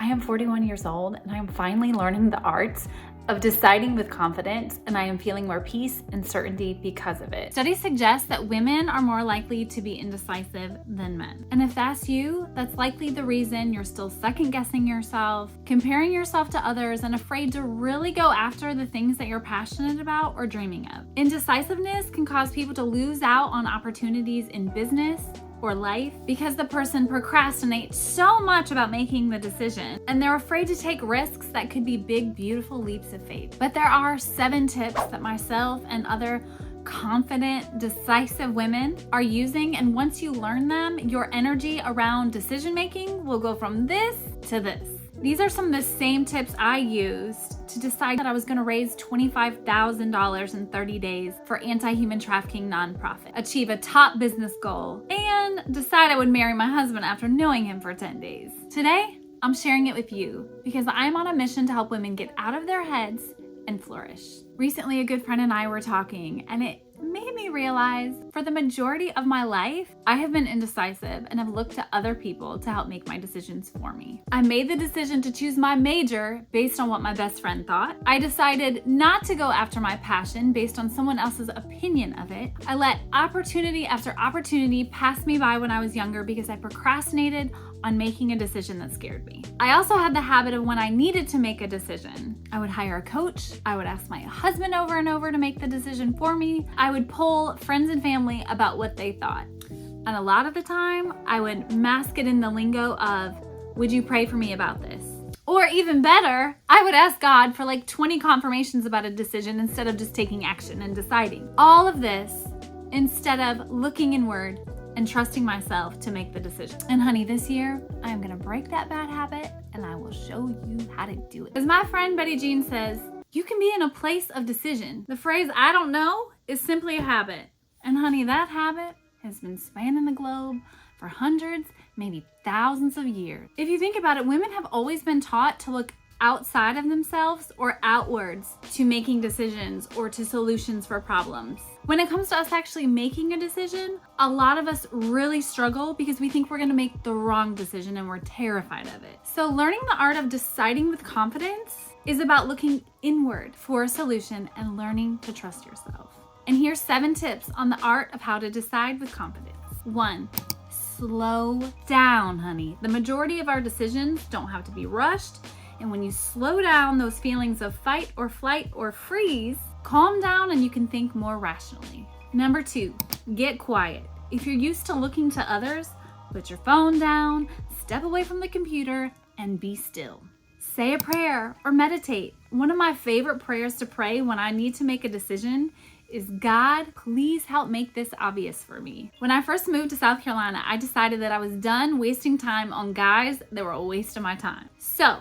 I am 41 years old and I am finally learning the arts of deciding with confidence, and I am feeling more peace and certainty because of it. Studies suggest that women are more likely to be indecisive than men. And if that's you, that's likely the reason you're still second guessing yourself, comparing yourself to others, and afraid to really go after the things that you're passionate about or dreaming of. Indecisiveness can cause people to lose out on opportunities in business or life because the person procrastinates so much about making the decision, and they're afraid to take risks that could be big, beautiful leaps of faith. But there are 7 tips that myself and other confident, decisive women are using, and once you learn them, your energy around decision making will go from this to this. These are some of the same tips I used to decide that I was going to raise $25,000 in 30 days for anti-human trafficking nonprofit, achieve a top business goal, and decide I would marry my husband after knowing him for 10 days. Today, I'm sharing it with you because I'm on a mission to help women get out of their heads and flourish. Recently, a good friend and I were talking, and it made me realize for the majority of my life, I have been indecisive and have looked to other people to help make my decisions for me. I made the decision to choose my major based on what my best friend thought. I decided not to go after my passion based on someone else's opinion of it. I let opportunity after opportunity pass me by when I was younger because I procrastinated on making a decision that scared me. I also had the habit of when I needed to make a decision, I would hire a coach, I would ask my husband over and over to make the decision for me, I would poll friends and family about what they thought. And a lot of the time, I would mask it in the lingo of, would you pray for me about this? Or even better, I would ask God for like 20 confirmations about a decision instead of just taking action and deciding. All of this instead of looking inward and trusting myself to make the decision. And honey, this year, I am gonna break that bad habit and I will show you how to do it. As my friend Betty Jean says, you can be in a place of decision. The phrase, I don't know, is simply a habit. And honey, that habit has been spanning the globe for hundreds, maybe thousands of years. If you think about it, women have always been taught to look outside of themselves or outwards to making decisions or to solutions for problems. When it comes to us actually making a decision, a lot of us really struggle because we think we're gonna make the wrong decision and we're terrified of it. So learning the art of deciding with confidence is about looking inward for a solution and learning to trust yourself. And here's 7 tips on the art of how to decide with confidence. 1, slow down, honey. The majority of our decisions don't have to be rushed. And when you slow down those feelings of fight or flight or freeze, calm down and you can think more rationally. Number 2, get quiet. If you're used to looking to others, put your phone down, step away from the computer, and be still. Say a prayer or meditate. One of my favorite prayers to pray when I need to make a decision is, God, please help make this obvious for me. When I first moved to South Carolina, I decided that I was done wasting time on guys that were a waste of my time. So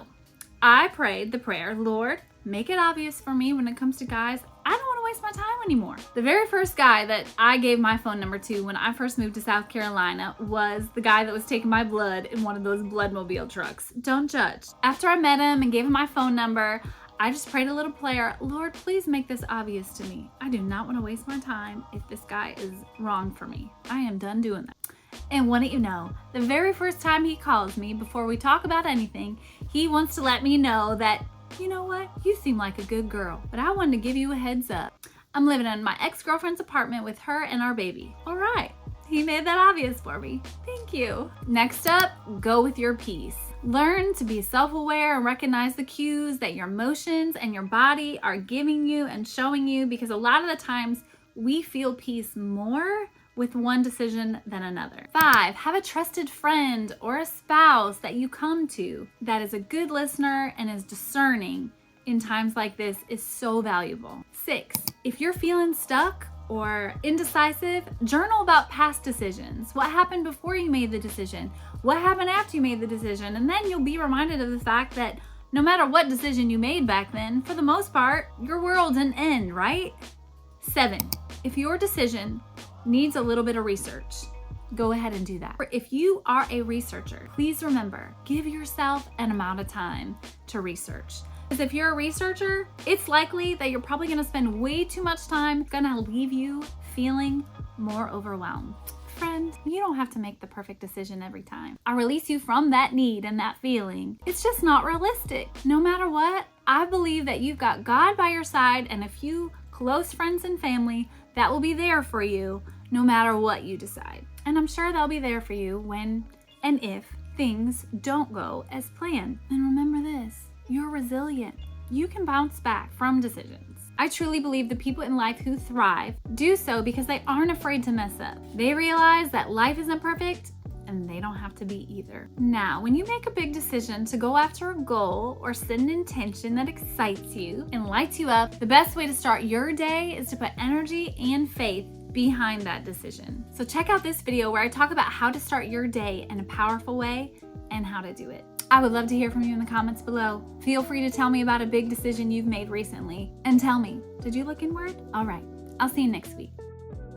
I prayed the prayer, Lord, make it obvious for me when it comes to guys. I don't want to waste my time anymore. The very first guy that I gave my phone number to when I first moved to South Carolina was the guy that was taking my blood in one of those bloodmobile trucks. Don't judge. After I met him and gave him my phone number, I just prayed a little prayer, Lord, please make this obvious to me. I do not want to waste my time if this guy is wrong for me. I am done doing that. And wouldn't you know, the very first time he calls me before we talk about anything, he wants to let me know that, you know what, you seem like a good girl, but I wanted to give you a heads up. I'm living in my ex-girlfriend's apartment with her and our baby. All right, he made that obvious for me. Thank you. Next up, go with your peace. Learn to be self-aware and recognize the cues that your emotions and your body are giving you and showing you, because a lot of the times we feel peace more with one decision than another. 5, have a trusted friend or a spouse that you come to that is a good listener and is discerning in times like this is so valuable. 6, if you're feeling stuck or indecisive, journal about past decisions. What happened before you made the decision? What happened after you made the decision? And then you'll be reminded of the fact that no matter what decision you made back then, for the most part, your world didn't end, right? 7, if your decision needs a little bit of research, go ahead and do that. If you are a researcher, please remember, give yourself an amount of time to research. Because if you're a researcher, it's likely that you're probably gonna spend way too much time, gonna leave you feeling more overwhelmed. friend, you don't have to make the perfect decision every time. I release you from that need and that feeling. It's just not realistic. No matter what, I believe that you've got God by your side and a few close friends and family that will be there for you no matter what you decide. And I'm sure they'll be there for you when and if things don't go as planned. And remember this, you're resilient. You can bounce back from decisions. I truly believe the people in life who thrive do so because they aren't afraid to mess up. They realize that life isn't perfect and they don't have to be either. Now, when you make a big decision to go after a goal or set an intention that excites you and lights you up, the best way to start your day is to put energy and faith behind that decision. So check out this video where I talk about how to start your day in a powerful way and how to do it. I would love to hear from you in the comments below. Feel free to tell me about a big decision you've made recently and tell me, did you look inward? All right, I'll see you next week.